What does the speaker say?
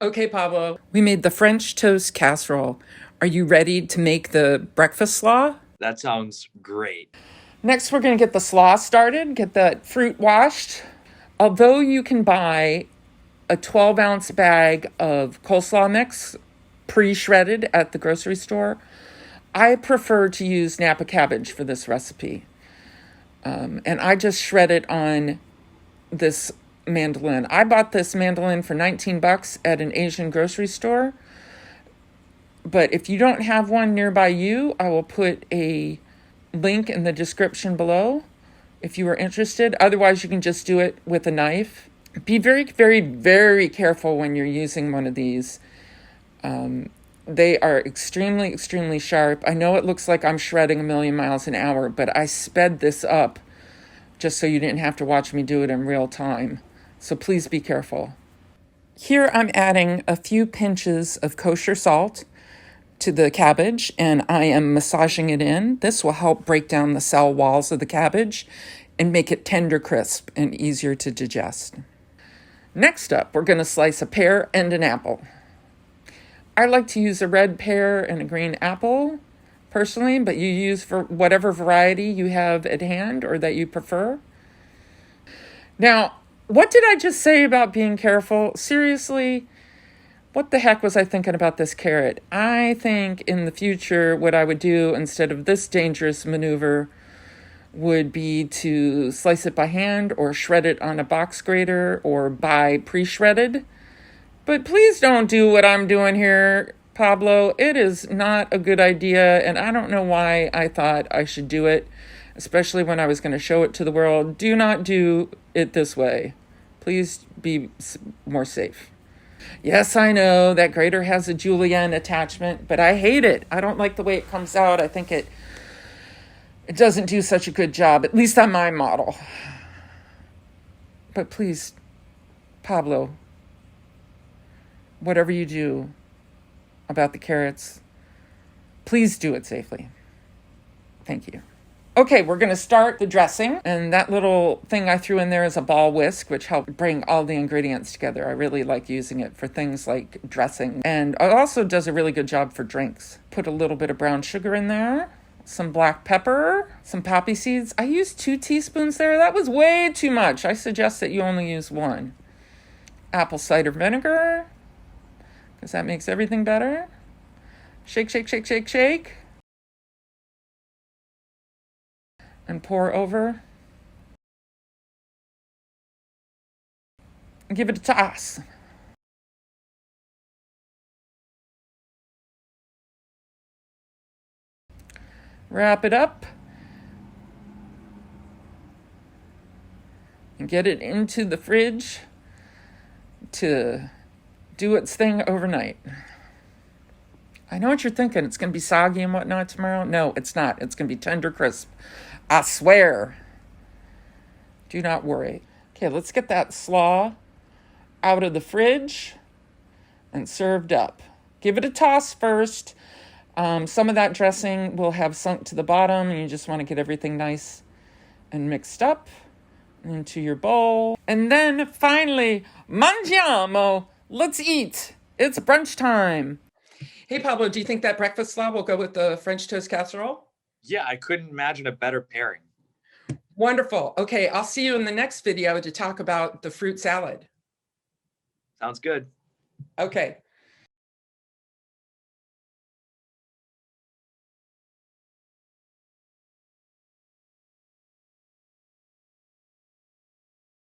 Okay, Pablo, we made the French toast casserole. Are you ready to make the breakfast slaw? That sounds great. Next, we're going to get the slaw started, get the fruit washed. Although you can buy a 12-ounce bag of coleslaw mix pre-shredded at the grocery store, I prefer to use Napa cabbage for this recipe. And I just shred it on this mandolin. I bought this mandolin for 19 bucks at an Asian grocery store. But if you don't have one nearby you, I will put a link in the description below if you are interested. Otherwise, you can just do it with a knife. Be very, very, very careful when you're using one of these. They are extremely, extremely sharp. I know it looks like I'm shredding a million miles an hour, but I sped this up just so you didn't have to watch me do it in real time. So please be careful. Here I'm adding a few pinches of kosher salt to the cabbage, and I am massaging it in. This will help break down the cell walls of the cabbage and make it tender crisp and easier to digest. Next up, we're going to slice a pear and an apple. I like to use a red pear and a green apple, personally, but you use for whatever variety you have at hand or that you prefer. Now, what did I just say about being careful? Seriously, what the heck was I thinking about this carrot? I think in the future, what I would do instead of this dangerous maneuver would be to slice it by hand or shred it on a box grater or buy pre-shredded. But please don't do what I'm doing here, Pablo. It is not a good idea, and I don't know why I thought I should do it, especially when I was going to show it to the world. Do not do it this way. Please be more safe. Yes, I know that grater has a julienne attachment, but I hate it. I don't like the way it comes out. I think it doesn't do such a good job, at least on my model. But please, Pablo, whatever you do about the carrots, please do it safely. Thank you. Okay, we're going to start the dressing. And that little thing I threw in there is a ball whisk, which helped bring all the ingredients together. I really like using it for things like dressing. And it also does a really good job for drinks. Put a little bit of brown sugar in there, some black pepper, some poppy seeds. I used 2 teaspoons there. That was way too much. I suggest that you only use 1. Apple cider vinegar, because that makes everything better. Shake, shake, shake, shake, shake. And pour over. And give it a toss. Wrap it up. And get it into the fridge to do its thing overnight. I know what you're thinking. It's going to be soggy and whatnot tomorrow. No, it's not. It's going to be tender crisp. I swear. Do not worry. Okay, let's get that slaw out of the fridge and served up. Give it a toss first. Some of that dressing will have sunk to the bottom, and you just want to get everything nice and mixed up into your bowl. And then finally, mangiamo. Let's eat. It's brunch time. Hey, Pablo, do you think that breakfast slaw will go with the French toast casserole? Yeah, I couldn't imagine a better pairing. Wonderful. Okay, I'll see you in the next video to talk about the fruit salad. Sounds good. Okay.